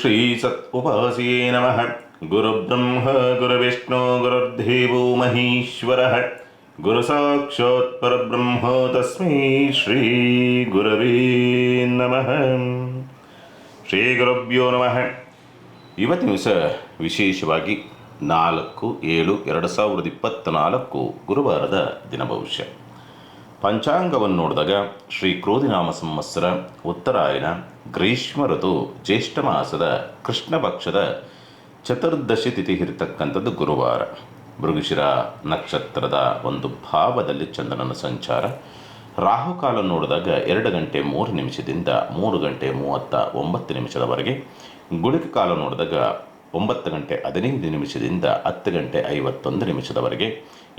ಶ್ರೀ ಸತ್ಉಪಾಸಿಯೇ ನಮಃ. ಗುರುಬ್ರಹ್ಮ ಗುರುವಿಷ್ಣು ಗುರುರ್ದೇವೋ ಮಹೇಶ್ವರಃ. ಗುರು ಸಾಕ್ಷಾತ್ ಪರಬ್ರಹ್ಮ ತಸ್ಮೈ ಶ್ರೀ ಗುರವೇ ನಮಃ. ಶ್ರೀ ಗುರುಭ್ಯೋ ನಮಃ. ಇವತ್ತಿನ ದಿವಸ ವಿಶೇಷವಾಗಿ 4/7/2024 ಗುರುವಾರದ ದಿನ ಭವಿಷ್ಯ. ಪಂಚಾಂಗವನ್ನು ನೋಡಿದಾಗ ಶ್ರೀ ಕ್ರೋಧಿನಾಮ ಸಂವತ್ಸರ ಉತ್ತರಾಯಣ ಗ್ರೀಷ್ಮ ಋತು ಜ್ಯೇಷ್ಠ ಮಾಸದ ಕೃಷ್ಣ ಪಕ್ಷದ ಚತುರ್ದಶಿ ತಿಥಿ ಇರತಕ್ಕಂಥದ್ದು ಗುರುವಾರ. ಮೃಗಶಿರ ನಕ್ಷತ್ರದ ಒಂದು ಭಾವದಲ್ಲಿ ಚಂದ್ರನ ಸಂಚಾರ. ರಾಹುಕಾಲ ನೋಡಿದಾಗ 2:03 3:39 ಗುಳಿಕ ಕಾಲ ನೋಡಿದಾಗ 9:15 10:51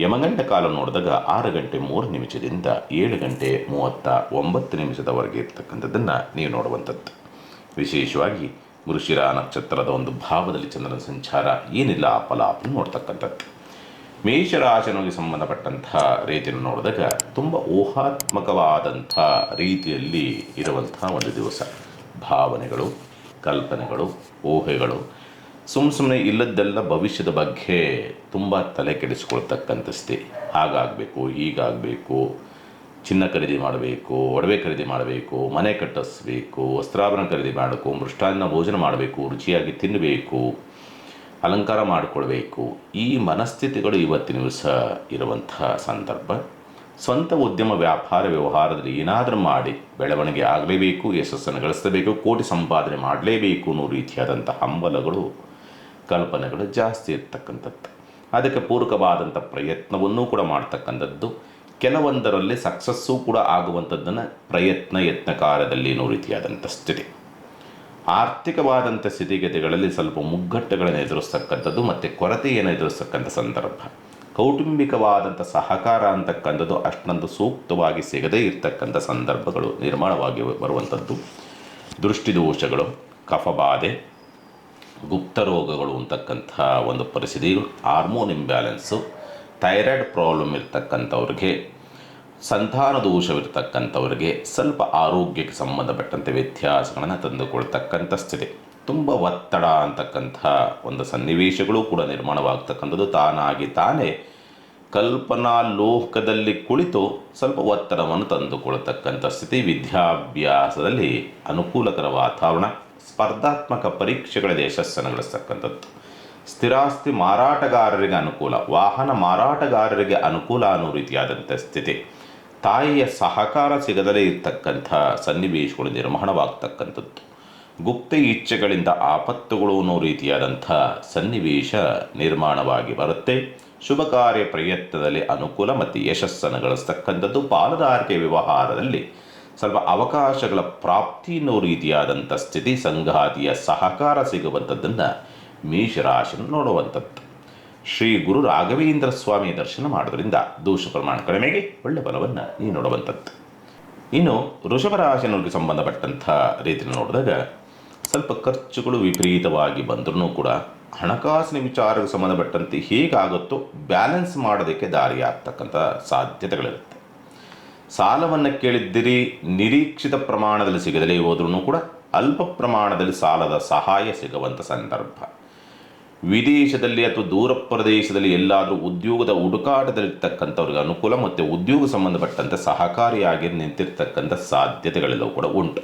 ಯಮಗಂಡ ಕಾಲ ನೋಡಿದಾಗ 6:03 7:39 ಇರ್ತಕ್ಕಂಥದ್ದನ್ನು ನೀವು ನೋಡುವಂಥದ್ದು. ವಿಶೇಷವಾಗಿ ಮೃಗಶಿರ ನಕ್ಷತ್ರದ ಒಂದು ಭಾವದಲ್ಲಿ ಚಂದ್ರನ ಸಂಚಾರ ಏನಿಲ್ಲ ಫಲಾಫಲ ನೋಡ್ತಕ್ಕಂಥದ್ದು. ಮೇಷರಾಶಿಗೆ ಸಂಬಂಧಪಟ್ಟಂಥ ರೀತಿಯನ್ನು ನೋಡಿದಾಗ ತುಂಬ ಊಹಾತ್ಮಕವಾದಂಥ ರೀತಿಯಲ್ಲಿ ಇರುವಂಥ ಒಂದು ದಿವಸ. ಭಾವನೆಗಳು, ಕಲ್ಪನೆಗಳು, ಊಹೆಗಳು, ಸುಮ್ಮನೆ ಇಲ್ಲದ್ದೆಲ್ಲ ಭವಿಷ್ಯದ ಬಗ್ಗೆ ತುಂಬ ತಲೆ ಕೆಡಿಸ್ಕೊಳ್ತಕ್ಕಂಥ ಸ್ಥಿತಿ. ಹಾಗಾಗಬೇಕು, ಹೀಗಾಗಬೇಕು, ಚಿನ್ನ ಖರೀದಿ ಮಾಡಬೇಕು, ಒಡವೆ ಖರೀದಿ ಮಾಡಬೇಕು, ಮನೆ ಕಟ್ಟಿಸ್ಬೇಕು, ವಸ್ತ್ರಾಭರಣ ಖರೀದಿ ಮಾಡಬೇಕು, ಮೃಷ್ಟಾನ್ನ ಭೋಜನ ಮಾಡಬೇಕು, ರುಚಿಯಾಗಿ ತಿನ್ನಬೇಕು, ಅಲಂಕಾರ ಮಾಡಿಕೊಳ್ಬೇಕು. ಈ ಮನಸ್ಥಿತಿಗಳು ಇವತ್ತಿನ ದಿವಸ ಇರುವಂಥ ಸಂದರ್ಭ. ಸ್ವಂತ ಉದ್ಯಮ, ವ್ಯಾಪಾರ, ವ್ಯವಹಾರದಲ್ಲಿ ಏನಾದರೂ ಮಾಡಿ ಬೆಳವಣಿಗೆ ಆಗಲೇಬೇಕು, ಯಶಸ್ಸನ್ನು ಗಳಿಸಲೇಬೇಕು, ಕೋಟಿ ಸಂಪಾದನೆ ಮಾಡಲೇಬೇಕು ಅನ್ನೋ ರೀತಿಯಾದಂಥ ಹಂಬಲಗಳು, ಕಲ್ಪನೆಗಳು ಜಾಸ್ತಿ ಇರ್ತಕ್ಕಂಥದ್ದು. ಅದಕ್ಕೆ ಪೂರಕವಾದಂಥ ಪ್ರಯತ್ನವನ್ನೂ ಕೂಡ ಮಾಡ್ತಕ್ಕಂಥದ್ದು. ಕೆಲವೊಂದರಲ್ಲಿ ಸಕ್ಸಸ್ಸು ಕೂಡ ಆಗುವಂಥದ್ದನ್ನು ಯತ್ನ ಕಾರ್ಯದಲ್ಲಿ ಅನ್ನೋ ರೀತಿಯಾದಂಥ ಸ್ಥಿತಿ. ಆರ್ಥಿಕವಾದಂಥ ಸ್ಥಿತಿಗತಿಗಳಲ್ಲಿ ಸ್ವಲ್ಪ ಮುಗ್ಗಟ್ಟುಗಳನ್ನು ಎದುರಿಸ್ತಕ್ಕಂಥದ್ದು ಮತ್ತು ಕೊರತೆಯನ್ನು ಎದುರಿಸ್ತಕ್ಕಂಥ ಸಂದರ್ಭ. ಕೌಟುಂಬಿಕವಾದಂಥ ಸಹಕಾರ ಅಂತಕ್ಕಂಥದ್ದು ಅಷ್ಟೊಂದು ಸೂಕ್ತವಾಗಿ ಸಿಗದೇ ಇರತಕ್ಕಂಥ ಸಂದರ್ಭಗಳು ನಿರ್ಮಾಣವಾಗಿ ಬರುವಂಥದ್ದು. ದೃಷ್ಟಿದೋಷಗಳು, ಕಫಬಾಧೆ, ಗುಪ್ತ ರೋಗಗಳು ಅಂತಕ್ಕಂಥ ಒಂದು ಪರಿಸ್ಥಿತಿಗಳು, ಹಾರ್ಮೋನ್ ಇಂಬ್ಯಾಲೆನ್ಸು, ಥೈರಾಯ್ಡ್ ಪ್ರಾಬ್ಲಮ್ ಇರ್ತಕ್ಕಂಥವ್ರಿಗೆ, ಸಂತಾನ ದೋಷವಿರ್ತಕ್ಕಂಥವ್ರಿಗೆ ಸ್ವಲ್ಪ ಆರೋಗ್ಯಕ್ಕೆ ಸಂಬಂಧಪಟ್ಟಂತೆ ವ್ಯತ್ಯಾಸಗಳನ್ನು ತಂದುಕೊಳ್ತಕ್ಕಂಥ ಸ್ಥಿತಿ. ತುಂಬ ಒತ್ತಡ ಅಂತಕ್ಕಂಥ ಒಂದು ಸನ್ನಿವೇಶಗಳು ಕೂಡ ನಿರ್ಮಾಣವಾಗ್ತಕ್ಕಂಥದ್ದು. ತಾನೇ ಕಲ್ಪನಾ ಲೋಕದಲ್ಲಿ ಕುಳಿತು ಸ್ವಲ್ಪ ಒತ್ತಡವನ್ನು ತಂದುಕೊಳ್ತಕ್ಕಂಥ ಸ್ಥಿತಿ. ವಿದ್ಯಾಭ್ಯಾಸದಲ್ಲಿ ಅನುಕೂಲಕರ ವಾತಾವರಣ, ಸ್ಪರ್ಧಾತ್ಮಕ ಪರೀಕ್ಷೆಗಳಲ್ಲಿ ಯಶಸ್ಸನ್ನು ಗಳಿಸ್ತಕ್ಕಂಥದ್ದು. ಸ್ಥಿರಾಸ್ತಿ ಮಾರಾಟಗಾರರಿಗೆ ಅನುಕೂಲ, ವಾಹನ ಮಾರಾಟಗಾರರಿಗೆ ಅನುಕೂಲ ಅನ್ನೋ ರೀತಿಯಾದಂಥ ಸ್ಥಿತಿ. ತಾಯಿಯ ಸಹಕಾರ ಸಿಗದಲೇ ಇರ್ತಕ್ಕಂಥ ಸನ್ನಿವೇಶಗಳು ನಿರ್ಮಾಣವಾಗ್ತಕ್ಕಂಥದ್ದು. ಗುಪ್ತ ಇಚ್ಛೆಗಳಿಂದ ಆಪತ್ತುಗಳು ಅನ್ನೋ ರೀತಿಯಾದಂಥ ಸನ್ನಿವೇಶ ನಿರ್ಮಾಣವಾಗಿ ಬರುತ್ತೆ. ಶುಭ ಕಾರ್ಯ ಪ್ರಯತ್ನದಲ್ಲಿ ಅನುಕೂಲ ಮತ್ತು ಯಶಸ್ಸನ್ನು ಗಳಿಸ್ತಕ್ಕಂಥದ್ದು. ಪಾಲುದಾರಿಕೆ ವ್ಯವಹಾರದಲ್ಲಿ ಸ್ವಲ್ಪ ಅವಕಾಶಗಳ ಪ್ರಾಪ್ತಿ ಅನ್ನೋ ರೀತಿಯಾದಂಥ ಸ್ಥಿತಿ. ಸಂಗಾತಿಯ ಸಹಕಾರ ಸಿಗುವಂಥದ್ದನ್ನು ಮೇಷರಾಶಿಯನ್ನು ನೋಡುವಂಥದ್ದು. ಶ್ರೀ ಗುರು ರಾಘವೇಂದ್ರ ಸ್ವಾಮಿ ದರ್ಶನ ಮಾಡೋದ್ರಿಂದ ದೋಷ ಪ್ರಮಾಣ ಕಡಿಮೆಗೆ ಒಳ್ಳೆ ಫಲವನ್ನು ನೀವು ನೋಡುವಂಥದ್ದು. ಇನ್ನು ವೃಷಭ ರಾಶಿಯವರಿಗೆ ಸಂಬಂಧಪಟ್ಟಂಥ ರೀತಿಯನ್ನು ನೋಡಿದಾಗ ಸ್ವಲ್ಪ ಖರ್ಚುಗಳು ವಿಪರೀತವಾಗಿ ಬಂದರೂ ಕೂಡ ಹಣಕಾಸಿನ ವಿಚಾರಕ್ಕೆ ಸಂಬಂಧಪಟ್ಟಂತೆ ಹೇಗಾಗುತ್ತೋ ಬ್ಯಾಲೆನ್ಸ್ ಮಾಡೋದಕ್ಕೆ ದಾರಿ ಆಗ್ತಕ್ಕಂಥ ಸಾಧ್ಯತೆಗಳಿರುತ್ತೆ. ಸಾಲವನ್ನು ಕೇಳಿದ್ದಿರಿ, ನಿರೀಕ್ಷಿತ ಪ್ರಮಾಣದಲ್ಲಿ ಸಿಗದಲೇ ಹೋದ್ರೂ ಕೂಡ ಅಲ್ಪ ಪ್ರಮಾಣದಲ್ಲಿ ಸಾಲದ ಸಹಾಯ ಸಿಗುವಂಥ ಸಂದರ್ಭ. ವಿದೇಶದಲ್ಲಿ ಅಥವಾ ದೂರ ಪ್ರದೇಶದಲ್ಲಿ ಎಲ್ಲಾದರೂ ಉದ್ಯೋಗದ ಹುಡುಕಾಟದಲ್ಲಿರ್ತಕ್ಕಂಥವ್ರಿಗೆ ಅನುಕೂಲ ಮತ್ತು ಉದ್ಯೋಗ ಸಂಬಂಧಪಟ್ಟಂತೆ ಸಹಕಾರಿಯಾಗಿ ನಿಂತಿರ್ತಕ್ಕಂಥ ಸಾಧ್ಯತೆಗಳೆಲ್ಲವೂ ಕೂಡ ಉಂಟು.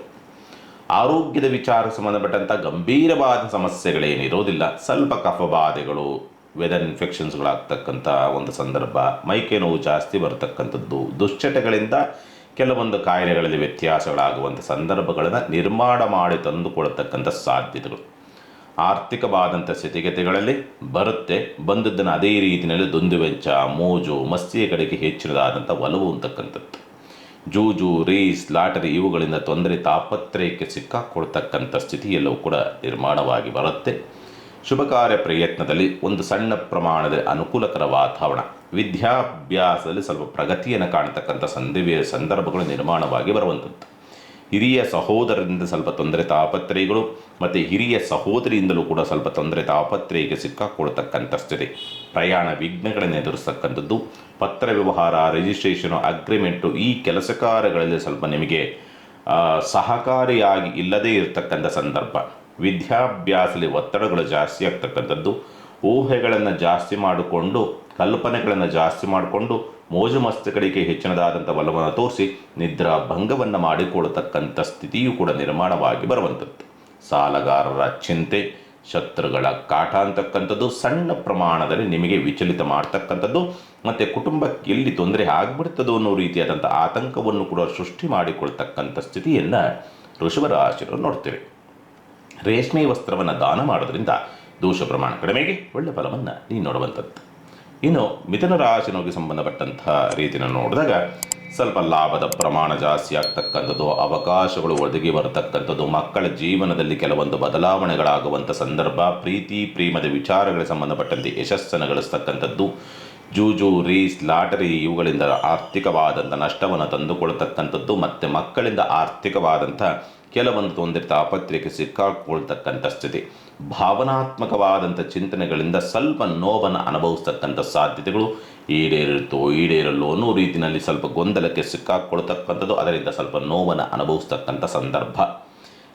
ಆರೋಗ್ಯದ ವಿಚಾರಕ್ಕೆ ಸಂಬಂಧಪಟ್ಟಂಥ ಗಂಭೀರವಾದ ಸಮಸ್ಯೆಗಳೇನಿರೋದಿಲ್ಲ. ಸ್ವಲ್ಪ ಕಫಬಾಧೆಗಳು, ವೆದರ್ ಇನ್ಫೆಕ್ಷನ್ಸ್ಗಳಾಗ್ತಕ್ಕಂಥ ಒಂದು ಸಂದರ್ಭ, ಮೈಕೈ ನೋವು ಜಾಸ್ತಿ ಬರತಕ್ಕಂಥದ್ದು, ದುಶ್ಚಟಗಳಿಂದ ಕೆಲವೊಂದು ಕಾಯಿಲೆಗಳಲ್ಲಿ ವ್ಯತ್ಯಾಸಗಳಾಗುವಂಥ ಸಂದರ್ಭಗಳನ್ನು ನಿರ್ಮಾಣ ಮಾಡಿ ತಂದುಕೊಳ್ತಕ್ಕಂಥ ಸಾಧ್ಯತೆಗಳು. ಆರ್ಥಿಕವಾದಂಥ ಸ್ಥಿತಿಗತಿಗಳಲ್ಲಿ ಬರುತ್ತೆ. ಬಂದದ್ದನ್ನು ಅದೇ ರೀತಿಯಲ್ಲಿ ದುಂದುವೆಚ್ಚ, ಮೋಜು, ಮಸ್ತಿಯ ಕಡೆಗೆ ಹೆಚ್ಚಿನದಾದಂಥ ಒಲವು ಅಂತಕ್ಕಂಥದ್ದು. ಜೂಜು, ರೇಸ್, ಲಾಟರಿ ಇವುಗಳಿಂದ ತೊಂದರೆ, ತಾಪತ್ರಯಕ್ಕೆ ಸಿಕ್ಕಾಕೊಳ್ತಕ್ಕಂಥ ಸ್ಥಿತಿಯೆಲ್ಲವೂ ಕೂಡ ನಿರ್ಮಾಣವಾಗಿ ಬರುತ್ತೆ. ಶುಭ ಕಾರ್ಯ ಪ್ರಯತ್ನದಲ್ಲಿ ಒಂದು ಸಣ್ಣ ಪ್ರಮಾಣದ ಅನುಕೂಲಕರ ವಾತಾವರಣ. ವಿದ್ಯಾಭ್ಯಾಸದಲ್ಲಿ ಸ್ವಲ್ಪ ಪ್ರಗತಿಯನ್ನು ಕಾಣ್ತಕ್ಕಂಥ ಸಂದರ್ಭಗಳು ನಿರ್ಮಾಣವಾಗಿ ಬರುವಂಥದ್ದು. ಹಿರಿಯ ಸಹೋದರರಿಂದ ಸ್ವಲ್ಪ ತೊಂದರೆ ತಾಪತ್ರಯಗಳು ಮತ್ತು ಹಿರಿಯ ಸಹೋದರಿಯಿಂದಲೂ ಕೂಡ ಸ್ವಲ್ಪ ತೊಂದರೆ ತಾಪತ್ರಯಕ್ಕೆ ಸಿಕ್ಕಾಕೊಳ್ತಕ್ಕಂಥ ಸ್ಥಿತಿ. ಪ್ರಯಾಣ ವಿಘ್ನಗಳನ್ನು ಎದುರಿಸ್ತಕ್ಕಂಥದ್ದು. ಪತ್ರ ವ್ಯವಹಾರ, ರಿಜಿಸ್ಟ್ರೇಷನು, ಅಗ್ರಿಮೆಂಟು ಈ ಕೆಲಸ ಕಾರ್ಯಗಳಲ್ಲಿ ಸ್ವಲ್ಪ ನಿಮಗೆ ಸಹಕಾರಿಯಾಗಿ ಇಲ್ಲದೇ ಇರತಕ್ಕಂಥ ಸಂದರ್ಭ. ವಿದ್ಯಾಭ್ಯಾಸದಲ್ಲಿ ಒತ್ತಡಗಳು ಜಾಸ್ತಿ ಆಗ್ತಕ್ಕಂಥದ್ದು, ಊಹೆಗಳನ್ನು ಜಾಸ್ತಿ ಮಾಡಿಕೊಂಡು, ಕಲ್ಪನೆಗಳನ್ನು ಜಾಸ್ತಿ ಮಾಡಿಕೊಂಡು, ಮೋಜು ಮಸ್ತಿಗಳಿಗೆ ಹೆಚ್ಚಿನದಾದಂಥ ಒಲವನ್ನು ತೋರಿಸಿ ನಿದ್ರಾ ಭಂಗವನ್ನು ಮಾಡಿಕೊಳ್ಳತಕ್ಕಂಥ ಸ್ಥಿತಿಯೂ ಕೂಡ ನಿರ್ಮಾಣವಾಗಿ ಬರುವಂಥದ್ದು. ಸಾಲಗಾರರ ಚಿಂತೆ, ಶತ್ರುಗಳ ಕಾಟ ಅಂತಕ್ಕಂಥದ್ದು ಸಣ್ಣ ಪ್ರಮಾಣದಲ್ಲಿ ನಿಮಗೆ ವಿಚಲಿತ ಮಾಡ್ತಕ್ಕಂಥದ್ದು, ಮತ್ತು ಕುಟುಂಬಕ್ಕೆ ಎಲ್ಲಿ ತೊಂದರೆ ಆಗ್ಬಿಡ್ತದೋ ಅನ್ನೋ ರೀತಿಯಾದಂಥ ಆತಂಕವನ್ನು ಕೂಡ ಸೃಷ್ಟಿ ಮಾಡಿಕೊಳ್ತಕ್ಕಂಥ ಸ್ಥಿತಿಯನ್ನು ವೃಷಭರಾಶಿಯವರು ನೋಡ್ತೇವೆ. ರೇಷ್ಮೆ ವಸ್ತ್ರವನ್ನು ದಾನ ಮಾಡೋದ್ರಿಂದ ದೋಷ ಪ್ರಮಾಣ ಕಡಿಮೆಗೆ ಒಳ್ಳೆಯ ಫಲವನ್ನು ನೀವು ನೋಡುವಂಥದ್ದು. ಇನ್ನು ಮಿಥುನ ರಾಶಿನೋಗಿ ಸಂಬಂಧಪಟ್ಟಂಥ ರೀತಿಯನ್ನು ನೋಡಿದಾಗ ಸ್ವಲ್ಪ ಲಾಭದ ಪ್ರಮಾಣ ಜಾಸ್ತಿ ಆಗ್ತಕ್ಕಂಥದ್ದು, ಅವಕಾಶಗಳು ಒದಗಿ ಬರತಕ್ಕಂಥದ್ದು, ಮಕ್ಕಳ ಜೀವನದಲ್ಲಿ ಕೆಲವೊಂದು ಬದಲಾವಣೆಗಳಾಗುವಂಥ ಸಂದರ್ಭ, ಪ್ರೀತಿ ಪ್ರೇಮದ ವಿಚಾರಗಳಿಗೆ ಸಂಬಂಧಪಟ್ಟಂತೆ ಯಶಸ್ಸನ್ನು ಗಳಿಸ್ತಕ್ಕಂಥದ್ದು, ಜೂಜು, ರೇಸ್, ಲಾಟರಿ ಇವುಗಳಿಂದ ಆರ್ಥಿಕವಾದಂಥ ನಷ್ಟವನ್ನು ತಂದುಕೊಳ್ತಕ್ಕಂಥದ್ದು, ಮತ್ತು ಮಕ್ಕಳಿಂದ ಆರ್ಥಿಕವಾದಂಥ ಕೆಲವೊಂದು ತೊಂದರೆ ತಾಪತ್ರೆಗೆ ಸಿಕ್ಕಾಕೊಳ್ತಕ್ಕಂಥ ಸ್ಥಿತಿ, ಭಾವನಾತ್ಮಕವಾದಂಥ ಚಿಂತನೆಗಳಿಂದ ಸ್ವಲ್ಪ ನೋವನ್ನು ಅನುಭವಿಸ್ತಕ್ಕಂಥ ಸಾಧ್ಯತೆಗಳು, ಈಡೇರಲ್ಲೋ ಅನ್ನೋ ರೀತಿಯಲ್ಲಿ ಸ್ವಲ್ಪ ಗೊಂದಲಕ್ಕೆ ಸಿಕ್ಕಾಕೊಳ್ತಕ್ಕಂಥದ್ದು, ಅದರಿಂದ ಸ್ವಲ್ಪ ನೋವನ್ನು ಅನುಭವಿಸ್ತಕ್ಕಂಥ ಸಂದರ್ಭ,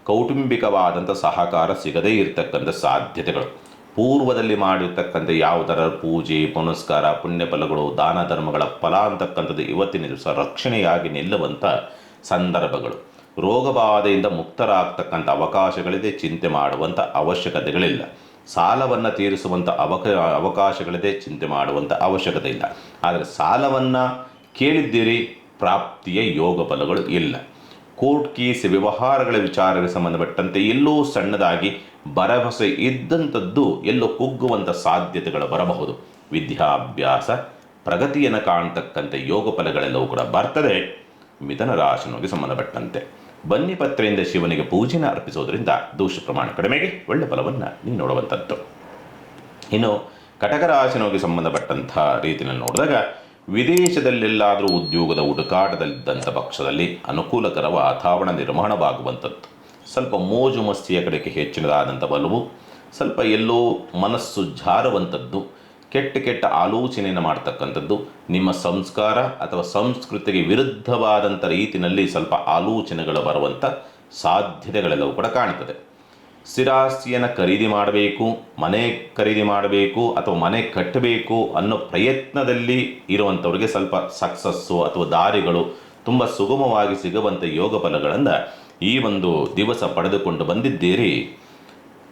ಕೌಟುಂಬಿಕವಾದಂಥ ಸಹಕಾರ ಸಿಗದೇ ಇರತಕ್ಕಂಥ ಸಾಧ್ಯತೆಗಳು, ಪೂರ್ವದಲ್ಲಿ ಮಾಡಿರ್ತಕ್ಕಂಥ ಯಾವುದರ ಪೂಜೆ ಪುನಸ್ಕಾರ ಪುಣ್ಯಫಲಗಳು ದಾನ ಧರ್ಮಗಳ ಫಲ ಅಂತಕ್ಕಂಥದ್ದು ಇವತ್ತಿನ ದಿವಸ ರಕ್ಷಣೆಯಾಗಿ ನಿಲ್ಲುವಂಥ ಸಂದರ್ಭಗಳು, ರೋಗಬಾಧೆಯಿಂದ ಮುಕ್ತರಾಗ್ತಕ್ಕಂಥ ಅವಕಾಶಗಳಿದೆ, ಚಿಂತೆ ಮಾಡುವಂಥ ಅವಶ್ಯಕತೆಗಳಿಲ್ಲ, ಸಾಲವನ್ನು ತೀರಿಸುವಂಥ ಅವಕಾಶಗಳಿದೆ, ಚಿಂತೆ ಮಾಡುವಂಥ ಅವಶ್ಯಕತೆ ಇಲ್ಲ. ಆದರೆ ಸಾಲವನ್ನು ಕೇಳಿದ್ದೀರಿ, ಪ್ರಾಪ್ತಿಯ ಯೋಗ ಫಲಗಳು ಇಲ್ಲ. ಕೋರ್ಟ್ ಕೇಸ್ ವ್ಯವಹಾರಗಳ ವಿಚಾರಕ್ಕೆ ಸಂಬಂಧಪಟ್ಟಂತೆ ಎಲ್ಲೋ ಸಣ್ಣದಾಗಿ ಭರವಸೆ ಇದ್ದಂಥದ್ದು ಎಲ್ಲೋ ಕುಗ್ಗುವಂಥ ಸಾಧ್ಯತೆಗಳು ಬರಬಹುದು. ವಿದ್ಯಾಭ್ಯಾಸ ಪ್ರಗತಿಯನ್ನು ಕಾಣ್ತಕ್ಕಂಥ ಯೋಗ ಫಲಗಳೆಲ್ಲವೂ ಕೂಡ ಬರ್ತದೆ. ಮಿಥುನ ರಾಶಿನಿಗೆ ಸಂಬಂಧಪಟ್ಟಂತೆ ಬನ್ನಿ ಪತ್ರೆಯಿಂದ ಶಿವನಿಗೆ ಪೂಜೆನ ಅರ್ಪಿಸೋದ್ರಿಂದ ದೋಷ ಪ್ರಮಾಣ ಕಡಿಮೆಗೆ ಒಳ್ಳೆಯ ಫಲವನ್ನು ನೀವು ನೋಡುವಂಥದ್ದು. ಇನ್ನು ಕಟಕ ರಾಶಿನಿಗೆ ಸಂಬಂಧಪಟ್ಟಂಥ ರೀತಿಯನ್ನು ನೋಡಿದಾಗ ವಿದೇಶದಲ್ಲೆಲ್ಲಾದರೂ ಉದ್ಯೋಗದ ಹುಡುಕಾಟದಲ್ಲಿದ್ದಂಥ ಪಕ್ಷದಲ್ಲಿ ಅನುಕೂಲಕರ ವಾತಾವರಣ ನಿರ್ಮಾಣವಾಗುವಂಥದ್ದು, ಸ್ವಲ್ಪ ಮೋಜು ಮಸ್ತಿಯ ಕಡೆಗೆ ಹೆಚ್ಚಿನದಾದಂಥ ಒಲವು, ಸ್ವಲ್ಪ ಎಲ್ಲೋ ಮನಸ್ಸು ಜಾರುವಂಥದ್ದು, ಕೆಟ್ಟ ಆಲೋಚನೆಯನ್ನು ಮಾಡ್ತಕ್ಕಂಥದ್ದು, ನಿಮ್ಮ ಸಂಸ್ಕಾರ ಅಥವಾ ಸಂಸ್ಕೃತಿಗೆ ವಿರುದ್ಧವಾದಂಥ ರೀತಿಯಲ್ಲಿ ಸ್ವಲ್ಪ ಆಲೋಚನೆಗಳು ಬರುವಂಥ ಸಾಧ್ಯತೆಗಳೆಲ್ಲವೂ ಕೂಡ ಕಾಣುತ್ತದೆ. ಸ್ಥಿರಾಸ್ತಿಯನ್ನು ಖರೀದಿ ಮಾಡಬೇಕು, ಮನೆ ಖರೀದಿ ಮಾಡಬೇಕು ಅಥವಾ ಮನೆ ಕಟ್ಟಬೇಕು ಅನ್ನೋ ಪ್ರಯತ್ನದಲ್ಲಿ ಇರುವಂಥವ್ರಿಗೆ ಸ್ವಲ್ಪ ಸಕ್ಸಸ್ಸು ಅಥವಾ ದಾರಿಗಳು ತುಂಬ ಸುಗಮವಾಗಿ ಸಿಗುವಂಥ ಯೋಗ ಫಲಗಳನ್ನು ಈ ಒಂದು ದಿವಸ ಪಡೆದುಕೊಂಡು ಬಂದಿದ್ದೀರಿ.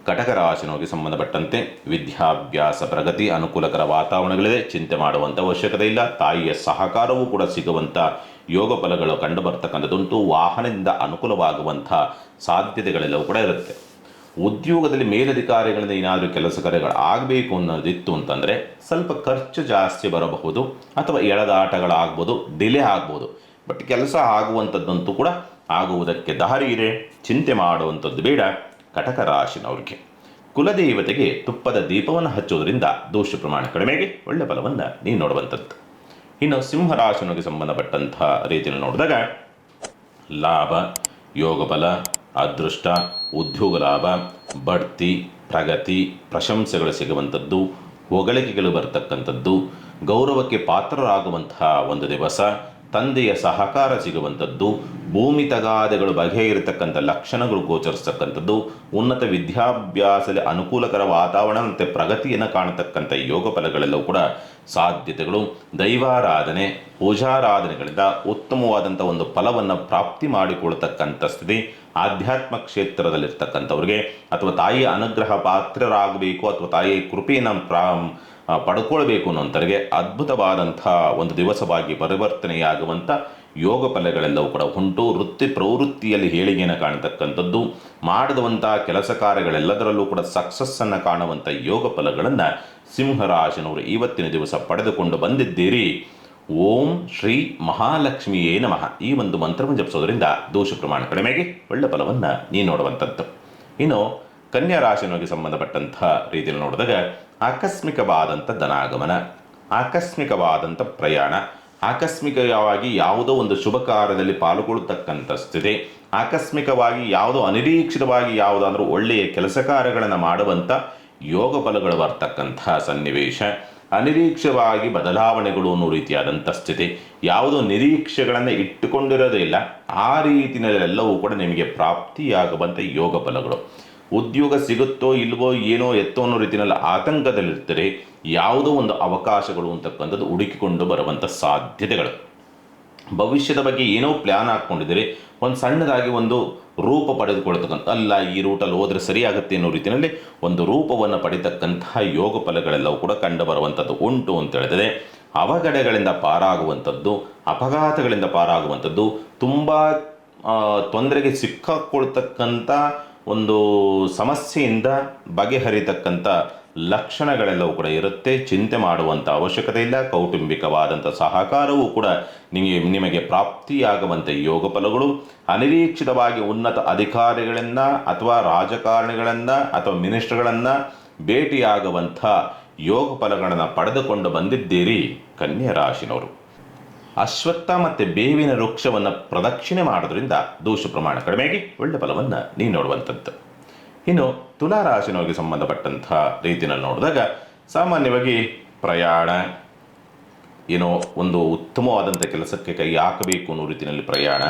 ಕಟಕ ರಾಶಿನಿಗೆ ಸಂಬಂಧಪಟ್ಟಂತೆ ವಿದ್ಯಾಭ್ಯಾಸ ಪ್ರಗತಿ, ಅನುಕೂಲಕರ ವಾತಾವರಣಗಳಿದೆ, ಚಿಂತೆ ಮಾಡುವಂಥ ಅವಶ್ಯಕತೆ ಇಲ್ಲ. ತಾಯಿಯ ಸಹಕಾರವೂ ಕೂಡ ಸಿಗುವಂಥ ಯೋಗ ಫಲಗಳು ಕಂಡು ಬರ್ತಕ್ಕಂಥದ್ದುಂಟು. ವಾಹನದಿಂದ ಅನುಕೂಲವಾಗುವಂಥ ಸಾಧ್ಯತೆಗಳೆಲ್ಲವೂ ಕೂಡ ಇರುತ್ತೆ. ಉದ್ಯೋಗದಲ್ಲಿ ಮೇಲಧಿಕಾರಿಗಳಿಂದ ಏನಾದರೂ ಕೆಲಸ ಕಾರ್ಯಗಳು ಆಗಬೇಕು ಅನ್ನೋದಿತ್ತು ಅಂತಂದರೆ ಸ್ವಲ್ಪ ಖರ್ಚು ಜಾಸ್ತಿ ಬರಬಹುದು ಅಥವಾ ಎಳೆದಾಟಗಳಾಗ್ಬೋದು, ಡಿಲೇ ಆಗ್ಬೋದು. ಬಟ್ ಕೆಲಸ ಆಗುವಂಥದ್ದಂತೂ ಕೂಡ ಆಗುವುದಕ್ಕೆ ದಾರಿ ಇದೆ, ಚಿಂತೆ ಮಾಡುವಂಥದ್ದು ಬೇಡ. ಕಟಕ ರಾಶಿನವ್ರಿಗೆ ಕುಲದೇವತೆಗೆ ತುಪ್ಪದ ದೀಪವನ್ನು ಹಚ್ಚೋದ್ರಿಂದ ದೋಷ ಪ್ರಮಾಣ ಕಡಿಮೆಗೆ ಒಳ್ಳೆಯ ಫಲವನ್ನು ನೀವು ನೋಡುವಂಥದ್ದು. ಇನ್ನು ಸಿಂಹರಾಶಿನಿಗೆ ಸಂಬಂಧಪಟ್ಟಂಥ ರೀತಿಯಲ್ಲಿ ನೋಡಿದಾಗ ಲಾಭ, ಯೋಗ ಫಲ, ಅದೃಷ್ಟ, ಉದ್ಯೋಗ ಲಾಭ, ಬಡ್ತಿ, ಪ್ರಗತಿ, ಪ್ರಶಂಸೆಗಳು ಸಿಗುವಂಥದ್ದು, ಹೊಗಳಿಕೆಗಳು ಬರ್ತಕ್ಕಂಥದ್ದು, ಗೌರವಕ್ಕೆ ಪಾತ್ರರಾಗುವಂತಹ ಒಂದು ದಿವಸ, ತಂದೆಯ ಸಹಕಾರ ಸಿಗುವಂಥದ್ದು, ಭೂಮಿ ತಗಾದೆಗಳು ಬಗೆಯಿರತಕ್ಕಂಥ ಲಕ್ಷಣಗಳು ಗೋಚರಿಸ್ತಕ್ಕಂಥದ್ದು, ಉನ್ನತ ವಿದ್ಯಾಭ್ಯಾಸದಲ್ಲಿ ಅನುಕೂಲಕರ ವಾತಾವರಣ ಮತ್ತು ಪ್ರಗತಿಯನ್ನು ಕಾಣತಕ್ಕಂಥ ಯೋಗ ಫಲಗಳೆಲ್ಲವೂ ಕೂಡ ಸಾಧ್ಯತೆಗಳು, ದೈವಾರಾಧನೆ ಪೂಜಾರಾಧನೆಗಳಿಂದ ಉತ್ತಮವಾದಂಥ ಒಂದು ಫಲವನ್ನು ಪ್ರಾಪ್ತಿ ಮಾಡಿಕೊಳ್ತಕ್ಕಂಥ ಸ್ಥಿತಿ, ಆಧ್ಯಾತ್ಮ ಕ್ಷೇತ್ರದಲ್ಲಿರ್ತಕ್ಕಂಥವ್ರಿಗೆ ಅಥವಾ ತಾಯಿಯ ಅನುಗ್ರಹ ಪಾತ್ರರಾಗಬೇಕು ಅಥವಾ ತಾಯಿಯ ಕೃಪೆಯನ್ನು ಪಡ್ಕೊಳ್ಬೇಕು ಅನ್ನೋಂಥವ್ರಿಗೆ ಅದ್ಭುತವಾದಂಥ ಒಂದು ದಿವಸವಾಗಿ ಪರಿವರ್ತನೆಯಾಗುವಂಥ ಯೋಗ ಫಲಗಳೆಲ್ಲವೂ ಕೂಡ ಉಂಟು. ವೃತ್ತಿ ಪ್ರವೃತ್ತಿಯಲ್ಲಿ ಏಳಿಗೆಯನ್ನು ಕಾಣತಕ್ಕಂಥದ್ದು, ಮಾಡಿದಂಥ ಕೆಲಸ ಕಾರ್ಯಗಳೆಲ್ಲದರಲ್ಲೂ ಕೂಡ ಸಕ್ಸಸ್ಸನ್ನು ಕಾಣುವಂಥ ಯೋಗ ಫಲಗಳನ್ನು ಸಿಂಹರಾಶಿನವರು ಇವತ್ತಿನ ದಿವಸ ಪಡೆದುಕೊಂಡು ಬಂದಿದ್ದೀರಿ. ಓಂ ಶ್ರೀ ಮಹಾಲಕ್ಷ್ಮಿಯೇ ನಮಃ ಈ ಒಂದು ಮಂತ್ರವನ್ನು ಜಪಿಸೋದ್ರಿಂದ ದೋಷ ಪ್ರಮಾಣ ಕಡಿಮೆಗೆ ಒಳ್ಳೆ ಫಲವನ್ನು ನೀವು ನೋಡುವಂಥದ್ದು. ಇನ್ನು ಕನ್ಯಾ ರಾಶಿನಿಗೆ ಸಂಬಂಧಪಟ್ಟಂಥ ರೀತಿಯಲ್ಲಿ ನೋಡಿದಾಗ ಆಕಸ್ಮಿಕವಾದಂಥ ಧನಾಗಮನ, ಆಕಸ್ಮಿಕವಾದಂಥ ಪ್ರಯಾಣ, ಆಕಸ್ಮಿಕವಾಗಿ ಯಾವುದೋ ಒಂದು ಶುಭ ಕಾರ್ಯದಲ್ಲಿ ಪಾಲ್ಗೊಳ್ಳತಕ್ಕಂಥ ಸ್ಥಿತಿ, ಆಕಸ್ಮಿಕವಾಗಿ ಯಾವುದೋ ಅನಿರೀಕ್ಷಿತವಾಗಿ ಯಾವುದಾದ್ರೂ ಒಳ್ಳೆಯ ಕೆಲಸ ಕಾರ್ಯಗಳನ್ನು ಮಾಡುವಂಥ ಯೋಗ ಫಲಗಳು ಬರ್ತಕ್ಕಂಥ ಸನ್ನಿವೇಶ, ಅನಿರೀಕ್ಷವಾಗಿ ಬದಲಾವಣೆಗಳು ಅನ್ನೋ ರೀತಿಯಾದಂಥ ಸ್ಥಿತಿ, ಯಾವುದೋ ನಿರೀಕ್ಷೆಗಳನ್ನು ಇಟ್ಟುಕೊಂಡಿರೋದೇ ಇಲ್ಲ ಆ ರೀತಿಯಲ್ಲೆಲ್ಲವೂ ಕೂಡ ನಿಮಗೆ ಪ್ರಾಪ್ತಿಯಾಗುವಂಥ ಯೋಗ ಫಲಗಳು. ಉದ್ಯೋಗ ಸಿಗುತ್ತೋ ಇಲ್ವೋ ಏನೋ ಎತ್ತೋ ಅನ್ನೋ ರೀತಿಯಲ್ಲಿ ಆತಂಕದಲ್ಲಿರ್ತಾರೆ. ಯಾವುದೋ ಒಂದು ಅವಕಾಶಗಳು ಅಂತಕ್ಕಂಥದ್ದು ಹುಡುಕಿಕೊಂಡು ಬರುವಂಥ ಸಾಧ್ಯತೆಗಳು. ಭವಿಷ್ಯದ ಬಗ್ಗೆ ಏನೋ ಪ್ಲ್ಯಾನ್ ಹಾಕ್ಕೊಂಡಿದ್ದೀರಿ, ಒಂದು ಸಣ್ಣದಾಗಿ ಒಂದು ರೂಪ ಪಡೆದುಕೊಳ್ತಕ್ಕಂಥ, ಅಲ್ಲ ಈ ರೂಟಲ್ಲಿ ಹೋದರೆ ಸರಿಯಾಗುತ್ತೆ ಅನ್ನೋ ರೀತಿಯಲ್ಲಿ ಒಂದು ರೂಪವನ್ನು ಪಡಿತಕ್ಕಂತಹ ಯೋಗ ಫಲಗಳೆಲ್ಲವೂ ಕೂಡ ಕಂಡು ಬರುವಂಥದ್ದು ಉಂಟು ಅಂತ ಹೇಳಿದರೆ, ಅವಘಡಗಳಿಂದ ಪಾರಾಗುವಂಥದ್ದು, ಅಪಘಾತಗಳಿಂದ ಪಾರಾಗುವಂಥದ್ದು, ತುಂಬ ತೊಂದರೆಗೆ ಸಿಕ್ಕಾಕೊಳ್ತಕ್ಕಂಥ ಒಂದು ಸಮಸ್ಯೆಯಿಂದ ಬಗೆಹರಿತಕ್ಕಂಥ ಲಕ್ಷಣಗಳೆಲ್ಲವೂ ಕೂಡ ಇರುತ್ತೆ. ಚಿಂತೆ ಮಾಡುವಂಥ ಅವಶ್ಯಕತೆ ಇಲ್ಲ. ಕೌಟುಂಬಿಕವಾದಂಥ ಸಹಕಾರವೂ ಕೂಡ ನಿಮಗೆ ಪ್ರಾಪ್ತಿಯಾಗುವಂಥ ಯೋಗ ಫಲಗಳು. ಅನಿರೀಕ್ಷಿತವಾಗಿ ಉನ್ನತ ಅಧಿಕಾರಿಗಳನ್ನು ಅಥವಾ ರಾಜಕಾರಣಿಗಳನ್ನು ಅಥವಾ ಮಿನಿಸ್ಟರ್ಗಳನ್ನು ಭೇಟಿಯಾಗುವಂಥ ಯೋಗ ಫಲಗಳನ್ನು ಪಡೆದುಕೊಂಡು ಬಂದಿದ್ದೀರಿ ಕನ್ಯಾ ರಾಶಿನವರು. ಅಶ್ವತ್ಥ ಮತ್ತು ಬೇವಿನ ವೃಕ್ಷವನ್ನು ಪ್ರದಕ್ಷಿಣೆ ಮಾಡೋದ್ರಿಂದ ದೋಷ ಪ್ರಮಾಣ ಕಡಿಮೆಯಾಗಿ ಒಳ್ಳೆ ಫಲವನ್ನು ನೀವು ನೋಡುವಂಥದ್ದು. ಇನ್ನು ತುಲಾ ರಾಶಿನವರಿಗೆ ಸಂಬಂಧಪಟ್ಟಂಥ ರೀತಿಯಲ್ಲಿ ನೋಡಿದಾಗ, ಸಾಮಾನ್ಯವಾಗಿ ಪ್ರಯಾಣ, ಏನೋ ಒಂದು ಉತ್ತಮವಾದಂಥ ಕೆಲಸಕ್ಕೆ ಕೈ ಹಾಕಬೇಕು ಅನ್ನೋ ರೀತಿಯಲ್ಲಿ ಪ್ರಯಾಣ,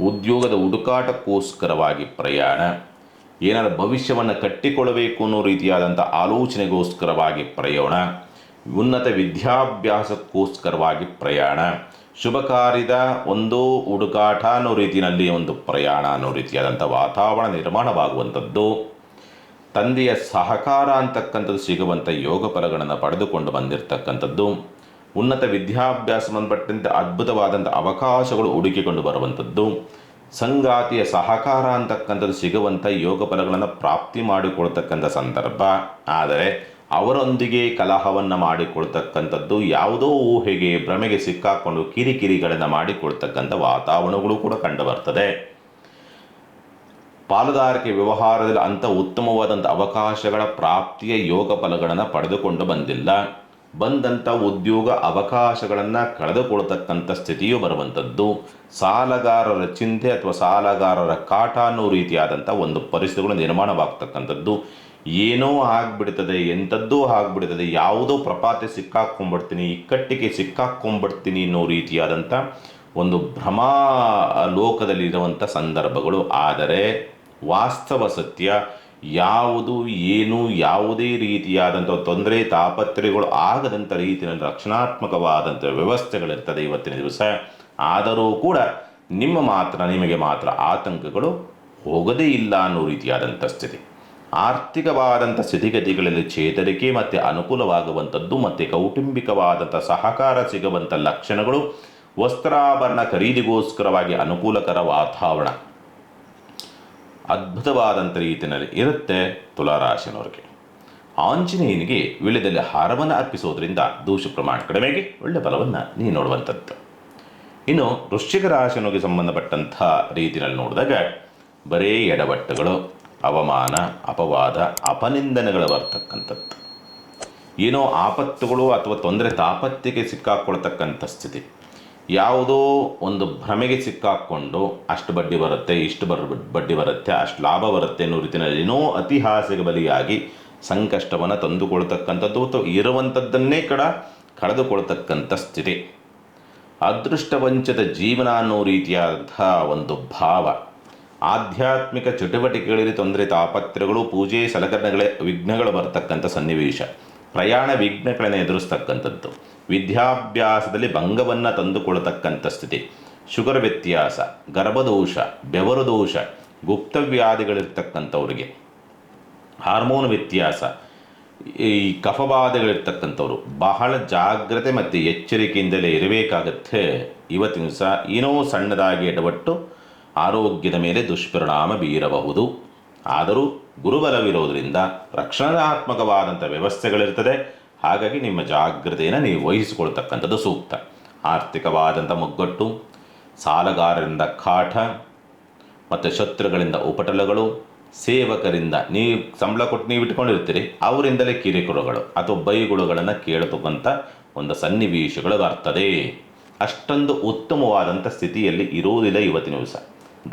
ಉದ್ಯೋಗದ ಹುಡುಕಾಟಕ್ಕೋಸ್ಕರವಾಗಿ ಪ್ರಯಾಣ, ಏನಾದರೂ ಭವಿಷ್ಯವನ್ನು ಕಟ್ಟಿಕೊಳ್ಳಬೇಕು ಅನ್ನೋ ರೀತಿಯಾದಂಥ ಆಲೋಚನೆಗೋಸ್ಕರವಾಗಿ ಪ್ರಯಾಣ, ಉನ್ನತ ವಿದ್ಯಾಭ್ಯಾಸಕ್ಕೋಸ್ಕರವಾಗಿ ಪ್ರಯಾಣ, ಶುಭ ಕಾರ್ಯದ ಒಂದು ಹುಡುಕಾಟ ಅನ್ನೋ ರೀತಿಯಲ್ಲಿ ಒಂದು ಪ್ರಯಾಣ ಅನ್ನೋ ರೀತಿಯಾದಂಥ ವಾತಾವರಣ ನಿರ್ಮಾಣವಾಗುವಂಥದ್ದು, ತಂದೆಯ ಸಹಕಾರ ಅಂತಕ್ಕಂಥದ್ದು ಸಿಗುವಂಥ ಯೋಗ ಫಲಗಳನ್ನು ಪಡೆದುಕೊಂಡು ಬಂದಿರತಕ್ಕಂಥದ್ದು, ಉನ್ನತ ವಿದ್ಯಾಭ್ಯಾಸ ಸಂಬಂಧಪಟ್ಟಂತೆ ಅದ್ಭುತವಾದಂಥ ಅವಕಾಶಗಳು ಹುಡುಕಿಕೊಂಡು ಬರುವಂಥದ್ದು, ಸಂಗಾತಿಯ ಸಹಕಾರ ಅಂತಕ್ಕಂಥದ್ದು ಸಿಗುವಂಥ ಯೋಗ ಫಲಗಳನ್ನು ಪ್ರಾಪ್ತಿ ಮಾಡಿಕೊಳ್ತಕ್ಕಂಥ ಸಂದರ್ಭ. ಆದರೆ ಅವರೊಂದಿಗೆ ಕಲಹವನ್ನು ಮಾಡಿಕೊಳ್ತಕ್ಕಂಥದ್ದು, ಯಾವುದೋ ಊಹೆಗೆ ಭ್ರಮೆಗೆ ಸಿಕ್ಕಾಕೊಂಡು ಕಿರಿಕಿರಿಗಳನ್ನು ಮಾಡಿಕೊಳ್ತಕ್ಕಂಥ ವಾತಾವರಣಗಳು ಕೂಡ ಕಂಡುಬರ್ತದೆ. ಪಾಲುದಾರಿಕೆ ವ್ಯವಹಾರದಲ್ಲಿ ಅಂಥ ಉತ್ತಮವಾದಂಥ ಅವಕಾಶಗಳ ಪ್ರಾಪ್ತಿಯ ಯೋಗ ಫಲಗಳನ್ನು ಪಡೆದುಕೊಂಡು ಬಂದಿಲ್ಲ. ಬಂದಂಥ ಉದ್ಯೋಗ ಅವಕಾಶಗಳನ್ನು ಕಳೆದುಕೊಳ್ತಕ್ಕಂಥ ಸ್ಥಿತಿಯೂ ಬರುವಂಥದ್ದು, ಸಾಲಗಾರರ ಚಿಂತೆ ಅಥವಾ ಸಾಲಗಾರರ ಕಾಟ ಅನ್ನೋ ರೀತಿಯಾದಂಥ ಒಂದು ಪರಿಸ್ಥಿತಿಗಳು ನಿರ್ಮಾಣವಾಗ್ತಕ್ಕಂಥದ್ದು. ಏನೋ ಆಗ್ಬಿಡ್ತದೆ, ಎಂಥದ್ದೋ ಆಗ್ಬಿಡ್ತದೆ, ಯಾವುದೋ ಪ್ರಪಾತೆ ಸಿಕ್ಕಾಕ್ಕೊಂಡ್ಬಿಡ್ತೀನಿ, ಇಕ್ಕಟ್ಟಿಗೆ ಸಿಕ್ಕಾಕ್ಕೊಂಡ್ಬಿಡ್ತೀನಿ ಅನ್ನೋ ರೀತಿಯಾದಂಥ ಒಂದು ಭ್ರಮಾ ಲೋಕದಲ್ಲಿರುವಂಥ ಸಂದರ್ಭಗಳು. ಆದರೆ ವಾಸ್ತವ ಸತ್ಯ ಯಾವುದು ಏನು, ಯಾವುದೇ ರೀತಿಯಾದಂಥ ತೊಂದರೆ ತಾಪತ್ರೆಗಳು ಆಗದಂಥ ರೀತಿಯಲ್ಲಿ ರಕ್ಷಣಾತ್ಮಕವಾದಂಥ ವ್ಯವಸ್ಥೆಗಳಿರ್ತದೆ ಇವತ್ತಿನ ದಿವಸ. ಆದರೂ ಕೂಡ ನಿಮಗೆ ಮಾತ್ರ ಆತಂಕಗಳು ಹೋಗದೇ ಇಲ್ಲ ಅನ್ನೋ ರೀತಿಯಾದಂಥ ಸ್ಥಿತಿ. ಆರ್ಥಿಕವಾದಂಥ ಸ್ಥಿತಿಗತಿಗಳಲ್ಲಿ ಚೇತರಿಕೆ ಮತ್ತು ಅನುಕೂಲವಾಗುವಂಥದ್ದು ಮತ್ತು ಕೌಟುಂಬಿಕವಾದಂಥ ಸಹಕಾರ ಸಿಗುವಂಥ ಲಕ್ಷಣಗಳು, ವಸ್ತ್ರಾಭರಣ ಖರೀದಿಗೋಸ್ಕರವಾಗಿ ಅನುಕೂಲಕರ ವಾತಾವರಣ ಅದ್ಭುತವಾದಂಥ ರೀತಿಯಲ್ಲಿ ಇರುತ್ತೆ ತುಲಾರಾಶಿನವರಿಗೆ. ಆಂಜನೇಯನಿಗೆ ವೀಳ್ಯದಲ್ಲಿ ಹಾರವನ್ನು ಅರ್ಪಿಸೋದ್ರಿಂದ ದೋಷ ಪ್ರಮಾಣ ಕಡಿಮೆಗೆ ಒಳ್ಳೆ ಫಲವನ್ನು ನೀವು ನೋಡುವಂಥದ್ದು. ಇನ್ನು ವೃಶ್ಚಿಕ ರಾಶಿನವರಿಗೆ ಸಂಬಂಧಪಟ್ಟಂಥ ರೀತಿಯಲ್ಲಿ ನೋಡಿದಾಗ, ಬರೀ ಎಡವಟ್ಟುಗಳು, ಅವಮಾನ, ಅಪವಾದ, ಅಪನಿಂದನೆಗಳು ಬರ್ತಕ್ಕಂಥದ್ದು, ಏನೋ ಆಪತ್ತುಗಳು ಅಥವಾ ತೊಂದರೆ ತಾಪತ್ಯಕ್ಕೆ ಸಿಕ್ಕಾಕ್ಕೊಳ್ತಕ್ಕಂಥ ಸ್ಥಿತಿ, ಯಾವುದೋ ಒಂದು ಭ್ರಮೆಗೆ ಸಿಕ್ಕಾಕ್ಕೊಂಡು ಅಷ್ಟು ಬಡ್ಡಿ ಬರುತ್ತೆ, ಇಷ್ಟು ಬಡ್ಡಿ ಬರುತ್ತೆ, ಅಷ್ಟು ಲಾಭ ಬರುತ್ತೆ ಅನ್ನೋ ರೀತಿಯಲ್ಲಿ ಏನೋ ಅತಿಹಾಸೆಗೆ ಬಲಿಯಾಗಿ ಸಂಕಷ್ಟವನ್ನು ತಂದುಕೊಳ್ತಕ್ಕಂಥದ್ದು ಅಥವಾ ಇರುವಂಥದ್ದನ್ನೇ ಕಳೆದುಕೊಳ್ತಕ್ಕಂಥ ಸ್ಥಿತಿ, ಅದೃಷ್ಟವಂಚದ ಜೀವನ ಅನ್ನೋ ರೀತಿಯಾದಂಥ ಒಂದು ಭಾವ, ಆಧ್ಯಾತ್ಮಿಕ ಚಟುವಟಿಕೆಗಳಲ್ಲಿ ತೊಂದರೆ ತಾಪತ್ರೆಗಳು, ಪೂಜೆ ಸಲಕರಣೆಗಳೇ ವಿಘ್ನಗಳು ಬರ್ತಕ್ಕಂಥ ಸನ್ನಿವೇಶ, ಪ್ರಯಾಣ ವಿಘ್ನಗಳನ್ನು ಎದುರಿಸ್ತಕ್ಕಂಥದ್ದು, ವಿದ್ಯಾಭ್ಯಾಸದಲ್ಲಿ ಭಂಗವನ್ನು ತಂದುಕೊಳ್ಳತಕ್ಕಂಥ ಸ್ಥಿತಿ, ಶುಗರ್ ವ್ಯತ್ಯಾಸ, ಗರ್ಭದೋಷ, ಬೆವರು ದೋಷ, ಗುಪ್ತವ್ಯಾಧಿಗಳಿರ್ತಕ್ಕಂಥವ್ರಿಗೆ, ಹಾರ್ಮೋನ್ ವ್ಯತ್ಯಾಸ, ಈ ಕಫಬಾಧೆಗಳಿರ್ತಕ್ಕಂಥವ್ರು ಬಹಳ ಜಾಗ್ರತೆ ಮತ್ತು ಎಚ್ಚರಿಕೆಯಿಂದಲೇ ಇರಬೇಕಾಗತ್ತೆ. ಇವತ್ತಿನ ದಿವಸ ಏನೋ ಸಣ್ಣದಾಗಿ ಎಡವಟ್ಟು ಆರೋಗ್ಯದ ಮೇಲೆ ದುಷ್ಪರಿಣಾಮ ಬೀರಬಹುದು. ಆದರೂ ಗುರುಬಲವಿರೋದರಿಂದ ರಕ್ಷಣಾತ್ಮಕವಾದಂಥ ವ್ಯವಸ್ಥೆಗಳಿರ್ತದೆ. ಹಾಗಾಗಿ ನಿಮ್ಮ ಜಾಗ್ರತೆಯನ್ನು ನೀವು ವಹಿಸಿಕೊಳ್ತಕ್ಕಂಥದ್ದು ಸೂಕ್ತ. ಆರ್ಥಿಕವಾದಂಥ ಮುಗ್ಗಟ್ಟು, ಸಾಲಗಾರರಿಂದ ಕಾಟ ಮತ್ತು ಶತ್ರುಗಳಿಂದ ಉಪಟಳಗಳು, ಸೇವಕರಿಂದ ನೀವು ಸಂಬಳ ಕೊಟ್ಟು ನೀವು ಇಟ್ಕೊಂಡಿರ್ತೀರಿ, ಅವರಿಂದಲೇ ಕಿರಿಕುಳಗಳು ಅಥವಾ ಬೈಗುಳುಗಳನ್ನು ಕೇಳತಕ್ಕಂಥ ಒಂದು ಸನ್ನಿವೇಶಗಳು ಬರ್ತದೆ. ಅಷ್ಟೊಂದು ಉತ್ತಮವಾದಂಥ ಸ್ಥಿತಿಯಲ್ಲಿ ಇರುವುದಿಲ್ಲ ಇವತ್ತಿನ ದಿವಸ.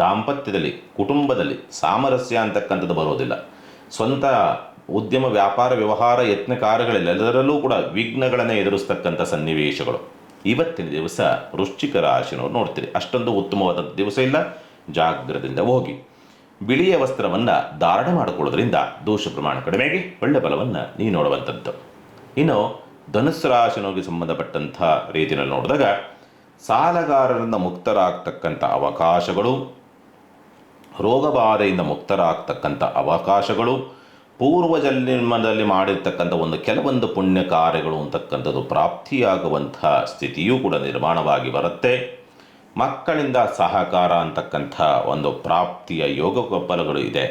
ದಾಂಪತ್ಯದಲ್ಲಿ, ಕುಟುಂಬದಲ್ಲಿ ಸಾಮರಸ್ಯ ಅಂತಕ್ಕಂಥದ್ದು ಬರೋದಿಲ್ಲ. ಸ್ವಂತ ಉದ್ಯಮ, ವ್ಯಾಪಾರ, ವ್ಯವಹಾರ, ಯತ್ನ ಕಾರ್ಯಗಳೆಲ್ಲದರಲ್ಲೂ ಕೂಡ ವಿಘ್ನಗಳನ್ನು ಎದುರಿಸ್ತಕ್ಕಂಥ ಸನ್ನಿವೇಶಗಳು ಇವತ್ತಿನ ದಿವಸ ವೃಶ್ಚಿಕ ರಾಶಿನವ್ರು ನೋಡ್ತೀರಿ. ಅಷ್ಟೊಂದು ಉತ್ತಮವಾದಂಥ ದಿವಸ ಇಲ್ಲ, ಜಾಗ್ರತೆಯಿಂದ ಹೋಗಿ. ಬಿಳಿಯ ವಸ್ತ್ರವನ್ನು ಧಾರಣೆ ಮಾಡಿಕೊಳ್ಳೋದ್ರಿಂದ ದೋಷ ಪ್ರಮಾಣ ಕಡಿಮೆಗೆ ಒಳ್ಳೆ ಫಲವನ್ನು ನೀವು ನೋಡುವಂಥದ್ದು. ಇನ್ನು ಧನುಸ್ಸು ರಾಶಿಗೆ ಸಂಬಂಧಪಟ್ಟಂಥ ರೀತಿಯಲ್ಲಿ ನೋಡಿದಾಗ ಸಾಲಗಾರರಿಂದ ಮುಕ್ತರಾಗ್ತಕ್ಕಂಥ ಅವಕಾಶಗಳು, ರೋಗಬಾಧೆಯಿಂದ ಮುಕ್ತರಾಗ್ತಕ್ಕಂಥ ಅವಕಾಶಗಳು, ಪೂರ್ವ ಜನ್ಮದಲ್ಲಿ ಮಾಡಿರ್ತಕ್ಕಂಥ ಕೆಲವೊಂದು ಪುಣ್ಯ ಕಾರ್ಯಗಳು ಅಂತಕ್ಕಂಥದ್ದು ಪ್ರಾಪ್ತಿಯಾಗುವಂಥ ಸ್ಥಿತಿಯೂ ಕೂಡ ನಿರ್ಮಾಣವಾಗಿ ಬರುತ್ತೆ. ಮಕ್ಕಳಿಂದ ಸಹಕಾರ ಅಂತಕ್ಕಂಥ ಪ್ರಾಪ್ತಿಯ ಯೋಗ ಫಲಗಳು ಇದೆ.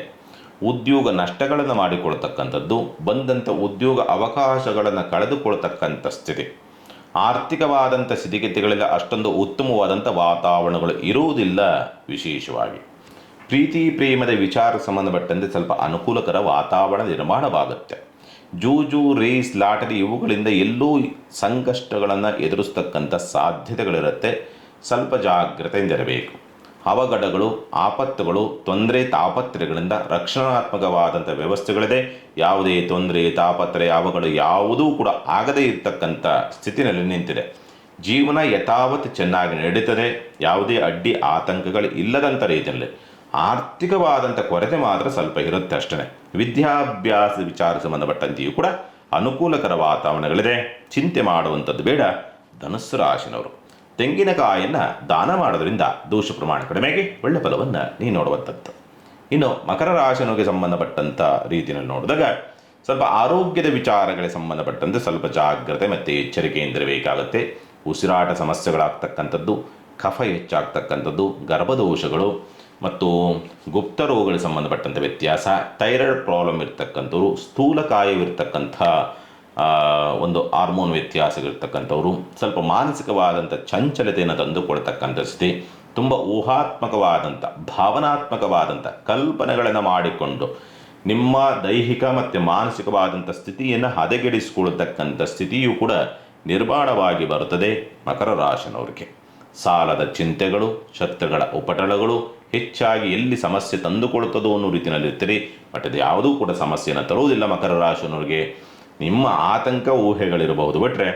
ಉದ್ಯೋಗ ನಷ್ಟಗಳನ್ನು ಮಾಡಿಕೊಳ್ತಕ್ಕಂಥದ್ದು, ಬಂದಂಥ ಉದ್ಯೋಗ ಅವಕಾಶಗಳನ್ನು ಕಳೆದುಕೊಳ್ತಕ್ಕಂಥ ಸ್ಥಿತಿ, ಆರ್ಥಿಕವಾದಂಥ ಸ್ಥಿತಿಗತಿಗಳಲ್ಲಿ ಅಷ್ಟೊಂದು ಉತ್ತಮವಾದಂಥ ವಾತಾವರಣಗಳು ಇರುವುದಿಲ್ಲ. ವಿಶೇಷವಾಗಿ ಪ್ರೀತಿ ಪ್ರೇಮದ ವಿಚಾರಕ್ಕೆ ಸಂಬಂಧಪಟ್ಟಂತೆ ಸ್ವಲ್ಪ ಅನುಕೂಲಕರ ವಾತಾವರಣ ನಿರ್ಮಾಣವಾಗುತ್ತೆ. ಜೂಜು, ರೇಸ್, ಲಾಟರಿ ಇವುಗಳಿಂದ ಎಲ್ಲೂ ಸಂಕಷ್ಟಗಳನ್ನು ಎದುರಿಸ್ತಕ್ಕಂಥ ಸಾಧ್ಯತೆಗಳಿರುತ್ತೆ. ಸ್ವಲ್ಪ ಜಾಗ್ರತೆಯಿಂದಿರಬೇಕು. ಅವಘಡಗಳು, ಆಪತ್ತುಗಳು, ತೊಂದರೆ ತಾಪತ್ರೆಗಳಿಂದ ರಕ್ಷಣಾತ್ಮಕವಾದಂಥ ವ್ಯವಸ್ಥೆಗಳಿದೆ. ಯಾವುದೇ ತೊಂದರೆ ತಾಪತ್ರೆ ಅವಘಡ ಯಾವುದೂ ಕೂಡ ಆಗದೇ ಇರತಕ್ಕಂಥ ಸ್ಥಿತಿನಲ್ಲಿ ನಿಂತಿದೆ. ಜೀವನ ಯಥಾವತ್ ಚೆನ್ನಾಗಿ ನಡೀತದೆ. ಯಾವುದೇ ಅಡ್ಡಿ ಆತಂಕಗಳು ಇಲ್ಲದಂಥ ರೀತಿಯಲ್ಲಿ. ಆರ್ಥಿಕವಾದಂಥ ಕೊರತೆ ಮಾತ್ರ ಸ್ವಲ್ಪ ಇರುತ್ತೆ ಅಷ್ಟೇ. ವಿದ್ಯಾಭ್ಯಾಸ ವಿಚಾರ ಸಂಬಂಧಪಟ್ಟಂತೆಯೂ ಕೂಡ ಅನುಕೂಲಕರ ವಾತಾವರಣಗಳಿದೆ. ಚಿಂತೆ ಮಾಡುವಂಥದ್ದು ಬೇಡ. ಧನುಸ್ಸು ರಾಶಿನವರು ತೆಂಗಿನಕಾಯನ್ನು ದಾನ ಮಾಡೋದ್ರಿಂದ ದೋಷ ಪ್ರಮಾಣ ಕಡಿಮೆಗೆ ಒಳ್ಳೆ ಫಲವನ್ನು ನೀವು ನೋಡುವಂಥದ್ದು. ಇನ್ನು ಮಕರ ರಾಶಿನವರಿಗೆ ಸಂಬಂಧಪಟ್ಟಂಥ ರೀತಿಯಲ್ಲಿ ನೋಡಿದಾಗ ಸ್ವಲ್ಪ ಆರೋಗ್ಯದ ವಿಚಾರಗಳಿಗೆ ಸಂಬಂಧಪಟ್ಟಂತೆ ಸ್ವಲ್ಪ ಜಾಗ್ರತೆ ಮತ್ತು ಎಚ್ಚರಿಕೆಯಿಂದಿರಬೇಕಾಗುತ್ತೆ. ಉಸಿರಾಟ ಸಮಸ್ಯೆಗಳಾಗ್ತಕ್ಕಂಥದ್ದು, ಕಫ ಹೆಚ್ಚಾಗ್ತಕ್ಕಂಥದ್ದು, ಗರ್ಭದೋಷಗಳು ಮತ್ತು ಗುಪ್ತ ರೋಗಗಳಿಗೆ ಸಂಬಂಧಪಟ್ಟಂಥ ವ್ಯತ್ಯಾಸ, ಥೈರಾಯ್ಡ್ ಪ್ರಾಬ್ಲಮ್ ಇರ್ತಕ್ಕಂಥವ್ರು, ಸ್ಥೂಲಕಾಯವಿರ್ತಕ್ಕಂಥ ಹಾರ್ಮೋನ್ ವ್ಯತ್ಯಾಸಗಳಿರ್ತಕ್ಕಂಥವ್ರು, ಸ್ವಲ್ಪ ಮಾನಸಿಕವಾದಂಥ ಚಂಚಲತೆಯನ್ನು ತಂದುಕೊಳ್ತಕ್ಕಂಥ ಸ್ಥಿತಿ, ತುಂಬ ಊಹಾತ್ಮಕವಾದಂಥ ಭಾವನಾತ್ಮಕವಾದಂಥ ಕಲ್ಪನೆಗಳನ್ನು ಮಾಡಿಕೊಂಡು ನಿಮ್ಮ ದೈಹಿಕ ಮತ್ತು ಮಾನಸಿಕವಾದಂಥ ಸ್ಥಿತಿಯನ್ನು ಹದಗೆಡಿಸಿಕೊಳ್ಳತಕ್ಕಂಥ ಸ್ಥಿತಿಯೂ ಕೂಡ ನಿರ್ಮಾಣವಾಗಿ ಬರುತ್ತದೆ. ಮಕರ ರಾಶಿನವರಿಗೆ ಸಾಲದ ಚಿಂತೆಗಳು, ಶತ್ರುಗಳ ಉಪಟಳಗಳು ಹೆಚ್ಚಾಗಿ ಎಲ್ಲಿ ಸಮಸ್ಯೆ ತಂದುಕೊಳ್ತದೋ ಅನ್ನೋ ರೀತಿಯಲ್ಲಿರ್ತೀರಿ. ಬಟ್ ಅದು ಯಾವುದೂ ಕೂಡ ಸಮಸ್ಯೆಯನ್ನು ತರುವುದಿಲ್ಲ. ಮಕರ ರಾಶಿನವರಿಗೆ ನಿಮ್ಮ ಆತಂಕ ಊಹೆಗಳಿರಬಹುದು, ಬಿಟ್ಟರೆ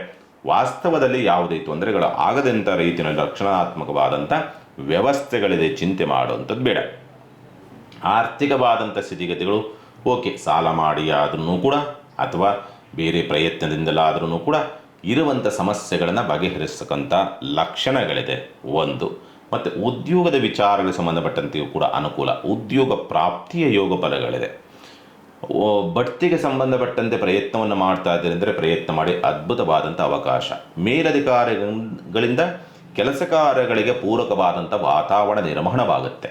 ವಾಸ್ತವದಲ್ಲಿ ಯಾವುದೇ ತೊಂದರೆಗಳು ಆಗದಂಥ ರೀತಿಯಲ್ಲಿ ರಕ್ಷಣಾತ್ಮಕವಾದಂಥ ವ್ಯವಸ್ಥೆಗಳಿದೆ. ಚಿಂತೆ ಮಾಡುವಂಥದ್ದು ಬೇಡ. ಆರ್ಥಿಕವಾದಂಥ ಸ್ಥಿತಿಗತಿಗಳು ಓಕೆ, ಸಾಲ ಮಾಡಿ ಆದ್ರೂ ಕೂಡ ಅಥವಾ ಬೇರೆ ಪ್ರಯತ್ನದಿಂದಲಾದ್ರೂ ಕೂಡ ಇರುವಂಥ ಸಮಸ್ಯೆಗಳನ್ನು ಬಗೆಹರಿಸ್ತಕ್ಕಂಥ ಲಕ್ಷಣಗಳಿದೆ ಒಂದು. ಮತ್ತು ಉದ್ಯೋಗದ ವಿಚಾರಗಳಿಗೆ ಸಂಬಂಧಪಟ್ಟಂತೆಯೂ ಕೂಡ ಅನುಕೂಲ, ಉದ್ಯೋಗ ಪ್ರಾಪ್ತಿಯ ಯೋಗ ಫಲಗಳಿದೆ. ಬಡ್ತಿಗೆ ಸಂಬಂಧಪಟ್ಟಂತೆ ಪ್ರಯತ್ನವನ್ನು ಮಾಡ್ತಾ ಇದ್ದೀರಿ ಅಂದರೆ ಪ್ರಯತ್ನ ಮಾಡಿ, ಅದ್ಭುತವಾದಂಥ ಅವಕಾಶ. ಮೇಲಧಿಕಾರಿಗಳಿಂದ ಕೆಲಸ ಕಾರ್ಯಗಳಿಗೆ ಪೂರಕವಾದಂಥ ವಾತಾವರಣ ನಿರ್ಮಾಣವಾಗುತ್ತೆ.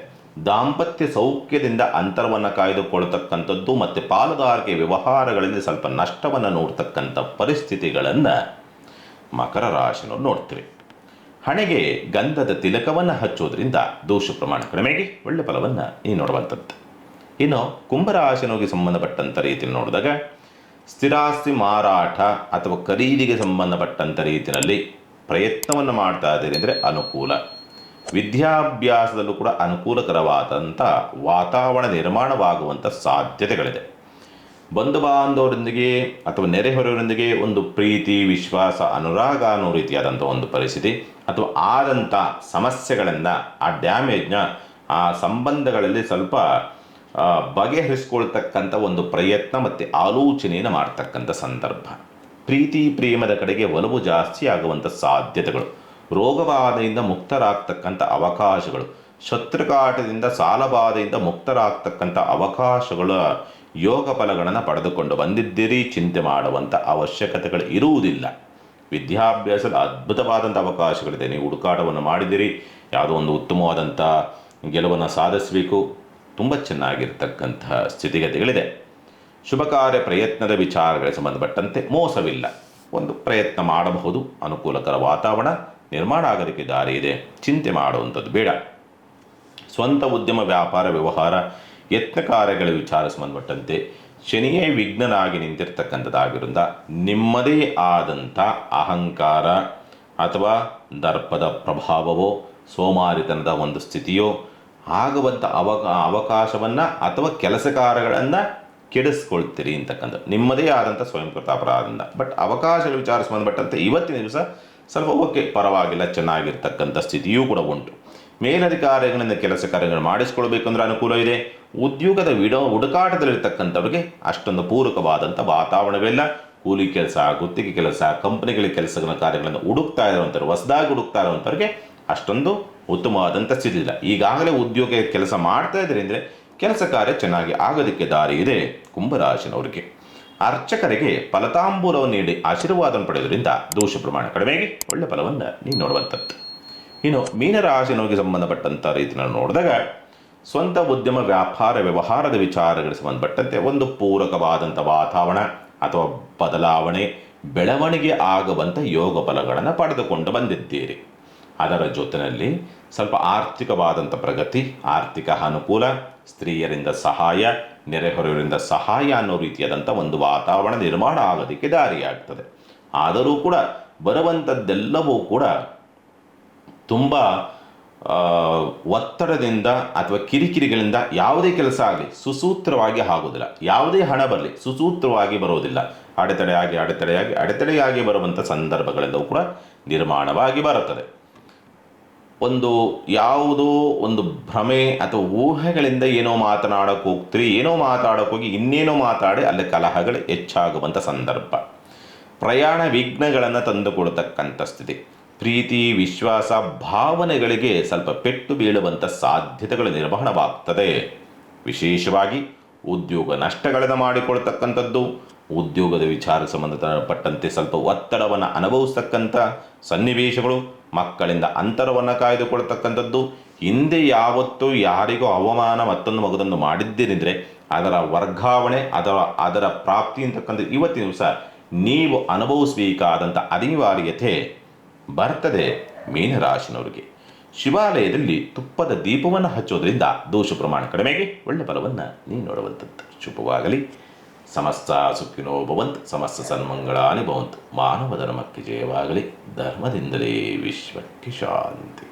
ದಾಂಪತ್ಯ ಸೌಖ್ಯದಿಂದ ಅಂತರವನ್ನು ಕಾಯ್ದುಕೊಳ್ತಕ್ಕಂಥದ್ದು ಮತ್ತು ಪಾಲುದಾರಿಕೆ ವ್ಯವಹಾರಗಳಲ್ಲಿ ಸ್ವಲ್ಪ ನಷ್ಟವನ್ನು ನೋಡ್ತಕ್ಕಂಥ ಪರಿಸ್ಥಿತಿಗಳನ್ನು ಮಕರ ರಾಶಿನವರು ನೋಡ್ತೀವಿ. ಹಣೆಗೆ ಗಂಧದ ತಿಲಕವನ್ನು ಹಚ್ಚೋದ್ರಿಂದ ದೋಷ ಪ್ರಮಾಣ ಕಡಿಮೆಗೆ ಒಳ್ಳೆ ಫಲವನ್ನು ನೀವು ನೋಡುವಂಥದ್ದು. ಇನ್ನು ಕುಂಭರಾಶಿನವರಿಗೆ ಸಂಬಂಧಪಟ್ಟಂಥ ರೀತಿಯಲ್ಲಿ ನೋಡಿದಾಗ ಸ್ಥಿರಾಸ್ತಿ ಮಾರಾಟ ಅಥವಾ ಖರೀದಿಗೆ ಸಂಬಂಧಪಟ್ಟಂಥ ರೀತಿಯಲ್ಲಿ ಪ್ರಯತ್ನವನ್ನು ಮಾಡ್ತಾ ಇದ್ದೀರಿ ಅಂದರೆ ಅನುಕೂಲ. ವಿದ್ಯಾಭ್ಯಾಸದಲ್ಲೂ ಕೂಡ ಅನುಕೂಲಕರವಾದಂಥ ವಾತಾವರಣ ನಿರ್ಮಾಣವಾಗುವಂಥ ಸಾಧ್ಯತೆಗಳಿದೆ. ಬಂಧು ಬಾಂಧವರೊಂದಿಗೆ ಅಥವಾ ನೆರೆಹೊರೆಯವರೊಂದಿಗೆ ಪ್ರೀತಿ, ವಿಶ್ವಾಸ, ಅನುರಾಗ ಅನ್ನೋ ರೀತಿಯಾದಂಥ ಪರಿಸ್ಥಿತಿ ಅಥವಾ ಆದಂಥ ಸಮಸ್ಯೆಗಳನ್ನು, ಆ ಡ್ಯಾಮೇಜ್ನ, ಆ ಸಂಬಂಧಗಳಲ್ಲಿ ಸ್ವಲ್ಪ ಬಗೆಹರಿಸ್ಕೊಳ್ತಕ್ಕಂಥ ಪ್ರಯತ್ನ ಮತ್ತು ಆಲೋಚನೆಯನ್ನು ಮಾಡ್ತಕ್ಕಂಥ ಸಂದರ್ಭ. ಪ್ರೀತಿ ಪ್ರೇಮದ ಕಡೆಗೆ ಒಲವು ಜಾಸ್ತಿ ಆಗುವಂಥ ಸಾಧ್ಯತೆಗಳು, ರೋಗಬಾಧೆಯಿಂದ ಮುಕ್ತರಾಗ್ತಕ್ಕಂಥ ಅವಕಾಶಗಳು, ಶತ್ರುಕಾಟದಿಂದ ಸಾಲಬಾಧೆಯಿಂದ ಮುಕ್ತರಾಗ್ತಕ್ಕಂಥ ಅವಕಾಶಗಳ ಯೋಗ ಫಲಗಳನ್ನು ಪಡೆದುಕೊಂಡು ಬಂದಿದ್ದೀರಿ. ಚಿಂತೆ ಮಾಡುವಂಥ ಅವಶ್ಯಕತೆಗಳು ಇರುವುದಿಲ್ಲ. ವಿದ್ಯಾಭ್ಯಾಸದ ಅದ್ಭುತವಾದಂಥ ಅವಕಾಶಗಳಿದೆ. ನೀವು ಹುಡುಕಾಟವನ್ನು ಮಾಡಿದ್ದೀರಿ, ಯಾವುದೋ ಉತ್ತಮವಾದಂಥ ಗೆಲುವನ್ನು ಸಾಧಿಸಬೇಕು. ತುಂಬ ಚೆನ್ನಾಗಿರ್ತಕ್ಕಂಥ ಸ್ಥಿತಿಗತಿಗಳಿದೆ. ಶುಭ ಕಾರ್ಯ ಪ್ರಯತ್ನದ ವಿಚಾರಗಳಿಗೆ ಸಂಬಂಧಪಟ್ಟಂತೆ ಮೋಸವಿಲ್ಲ. ಪ್ರಯತ್ನ ಮಾಡಬಹುದು. ಅನುಕೂಲಕರ ವಾತಾವರಣ ನಿರ್ಮಾಣ ಆಗೋದಕ್ಕೆ ದಾರಿ ಇದೆ. ಚಿಂತೆ ಮಾಡುವಂಥದ್ದು ಬೇಡ. ಸ್ವಂತ ಉದ್ಯಮ, ವ್ಯಾಪಾರ, ವ್ಯವಹಾರ, ಯತ್ನ ಕಾರ್ಯಗಳ ವಿಚಾರ ಸಂಬಂಧಪಟ್ಟಂತೆ ಶನಿಯೇ ವಿಘ್ನನಾಗಿ ನಿಂತಿರ್ತಕ್ಕಂಥದ್ದಾಗಿರೋದ್ರಿಂದ ನಿಮ್ಮದೇ ಆದಂಥ ಅಹಂಕಾರ ಅಥವಾ ದರ್ಪದ ಪ್ರಭಾವವೋ ಸೋಮಾರಿತನದ ಸ್ಥಿತಿಯೋ ಆಗುವಂಥ ಅವಕಾಶವನ್ನು ಅಥವಾ ಕೆಲಸ ಕಾರ್ಯಗಳನ್ನು ಕೆಡಿಸ್ಕೊಳ್ತೀರಿ ಅಂತಕ್ಕಂಥದ್ದು ನಿಮ್ಮದೇ ಆದಂಥ ಸ್ವಯಂಕೃತ ಅಪರಾಧದಿಂದ. ಬಟ್ ಅವಕಾಶಗಳ ವಿಚಾರ ಸಂಬಂಧಪಟ್ಟಂತೆ ಇವತ್ತಿನ ದಿವಸ ಸ್ವಲ್ಪ ಓಕೆ, ಪರವಾಗಿಲ್ಲ, ಚೆನ್ನಾಗಿರ್ತಕ್ಕಂಥ ಸ್ಥಿತಿಯೂ ಕೂಡ ಉಂಟು. ಮೇಲಧಿಕಾರಿಗಳಿಂದ ಕೆಲಸ ಕಾರ್ಯಗಳು ಮಾಡಿಸ್ಕೊಳ್ಬೇಕಂದ್ರೆ ಅನುಕೂಲ ಇದೆ. ಉದ್ಯೋಗದ ಹುಡುಕಾಟದಲ್ಲಿರ್ತಕ್ಕಂಥವ್ರಿಗೆ ಅಷ್ಟೊಂದು ಪೂರಕವಾದಂಥ ವಾತಾವರಣಗಳಿಲ್ಲ. ಕೂಲಿ ಕೆಲಸ, ಗುತ್ತಿಗೆ ಕೆಲಸ, ಕಂಪನಿಗಳಿಗೆ ಕೆಲಸಗಳ ಕಾರ್ಯಗಳನ್ನು ಹುಡುಕ್ತಾ ಇರುವಂಥವ್ರು, ಹೊಸದಾಗಿ ಹುಡುಕ್ತಾ ಇರುವಂಥವ್ರಿಗೆ ಅಷ್ಟೊಂದು ಉತ್ತಮವಾದಂಥ ಸ್ಥಿತಿ ಇಲ್ಲ. ಈಗಾಗಲೇ ಉದ್ಯೋಗ ಕೆಲಸ ಮಾಡ್ತಾ ಇದ್ದಾರೆ ಅಂದರೆ ಕೆಲಸ ಕಾರ್ಯ ಚೆನ್ನಾಗಿ ಆಗೋದಕ್ಕೆ ದಾರಿ ಇದೆ. ಕುಂಭರಾಶಿನವರಿಗೆ ಅರ್ಚಕರಿಗೆ ಫಲತಾಂಬೂಲವನ್ನು ನೀಡಿ ಆಶೀರ್ವಾದವನ್ನು ಪಡೆಯೋದ್ರಿಂದ ದೋಷ ಪ್ರಮಾಣ ಕಡಿಮೆಯಾಗಿ ಒಳ್ಳೆ ಫಲವನ್ನು ನೀವು ನೋಡುವಂಥದ್ದು. ಇನ್ನು ಮೀನರಾಶಿನವರಿಗೆ ಸಂಬಂಧಪಟ್ಟಂಥ ರೀತಿಯನ್ನು ನೋಡಿದಾಗ ಸ್ವಂತ ಉದ್ಯಮ, ವ್ಯಾಪಾರ, ವ್ಯವಹಾರದ ವಿಚಾರಗಳಿಗೆ ಸಂಬಂಧಪಟ್ಟಂತೆ ಒಂದು ಪೂರಕವಾದಂಥ ವಾತಾವರಣ ಅಥವಾ ಬದಲಾವಣೆ, ಬೆಳವಣಿಗೆ ಆಗುವಂಥ ಯೋಗ ಫಲಗಳನ್ನು ಪಡೆದುಕೊಂಡು ಬಂದಿದ್ದೀರಿ. ಅದರ ಜೊತೆಯಲ್ಲಿ ಸ್ವಲ್ಪ ಆರ್ಥಿಕವಾದಂಥ ಪ್ರಗತಿ, ಆರ್ಥಿಕ ಅನುಕೂಲ, ಸ್ತ್ರೀಯರಿಂದ ಸಹಾಯ, ನೆರೆಹೊರೆಯವರಿಂದ ಸಹಾಯ ಅನ್ನೋ ರೀತಿಯಾದಂಥ ಒಂದು ವಾತಾವರಣ ನಿರ್ಮಾಣ ಆಗೋದಕ್ಕೆ ದಾರಿಯಾಗ್ತದೆ. ಆದರೂ ಕೂಡ ಬರುವಂಥದ್ದೆಲ್ಲವೂ ಕೂಡ ತುಂಬ ಒತ್ತಡದಿಂದ ಅಥವಾ ಕಿರಿಕಿರಿಗಳಿಂದ ಯಾವುದೇ ಕೆಲಸ ಆಗಲಿ ಸುಸೂತ್ರವಾಗಿ ಆಗೋದಿಲ್ಲ. ಯಾವುದೇ ಹಣ ಬರಲಿ ಸುಸೂತ್ರವಾಗಿ ಬರೋದಿಲ್ಲ. ಅಡೆತಡೆಯಾಗಿ ಬರುವಂಥ ಸಂದರ್ಭಗಳೆಲ್ಲವೂ ಕೂಡ ನಿರ್ಮಾಣವಾಗಿ ಬರುತ್ತದೆ. ಯಾವುದೋ ಒಂದು ಭ್ರಮೆ ಅಥವಾ ಊಹೆಗಳಿಂದ ಏನೋ ಮಾತನಾಡೋಕೆ ಹೋಗ್ತೀರಿ, ಏನೋ ಮಾತಾಡೋಕೆ ಹೋಗಿ ಇನ್ನೇನೋ ಮಾತಾಡಿ ಅಲ್ಲಿ ಕಲಹಗಳು ಹೆಚ್ಚಾಗುವಂಥ ಸಂದರ್ಭ. ಪ್ರಯಾಣ ವಿಘ್ನಗಳನ್ನು ತಂದುಕೊಡ್ತಕ್ಕಂಥ ಸ್ಥಿತಿ. ಪ್ರೀತಿ, ವಿಶ್ವಾಸ, ಭಾವನೆಗಳಿಗೆ ಸ್ವಲ್ಪ ಪೆಟ್ಟು ಬೀಳುವಂಥ ಸಾಧ್ಯತೆಗಳು ನಿರ್ಮಾಣವಾಗ್ತದೆ. ವಿಶೇಷವಾಗಿ ಉದ್ಯೋಗ ನಷ್ಟಗಳನ್ನು ಮಾಡಿಕೊಳ್ತಕ್ಕಂಥದ್ದು, ಉದ್ಯೋಗದ ವಿಚಾರ ಸಂಬಂಧಪಟ್ಟಂತೆ ಸ್ವಲ್ಪ ಒತ್ತಡವನ್ನು ಅನುಭವಿಸ್ತಕ್ಕಂಥ ಸನ್ನಿವೇಶಗಳು, ಮಕ್ಕಳಿಂದ ಅಂತರವನ್ನು ಕಾಯ್ದುಕೊಳ್ತಕ್ಕಂಥದ್ದು. ಹಿಂದೆ ಯಾವತ್ತೂ ಯಾರಿಗೂ ಅವಮಾನ ಮತ್ತೊಂದು ಮಗದೊಂದು ಮಾಡಿದ್ದೀರಿದ್ರೆ ಅದರ ವರ್ಗಾವಣೆ, ಅದರ ಪ್ರಾಪ್ತಿ ಅಂತಕ್ಕಂಥ ಇವತ್ತಿನ ದಿವಸ ನೀವು ಅನುಭವಿಸಬೇಕಾದಂಥ ಅನಿವಾರ್ಯತೆ ಬರ್ತದೆ ಮೀನರಾಶಿನವರಿಗೆ. ಶಿವಾಲಯದಲ್ಲಿ ತುಪ್ಪದ ದೀಪವನ್ನು ಹಚ್ಚೋದ್ರಿಂದ ದೋಷ ಪ್ರಮಾಣ ಕಡಿಮೆಗೆ ಒಳ್ಳೆ ಫಲವನ್ನು ನೀವು ನೋಡುವಂಥದ್ದು. ಶುಭವಾಗಲಿ. ಸಮಸ್ತ ಸುಖಿನೋ ಭವಂತು, ಸಮಸ್ತ ಸನ್ಮಂಗಳಾನಿ ಭವಂತು. ಮಾನವ ಧರ್ಮಕ್ಕೆ ಜಯವಾಗಲಿ. ಧರ್ಮದಿಂದಲೇ ವಿಶ್ವಕ್ಕೆ ಶಾಂತಿ.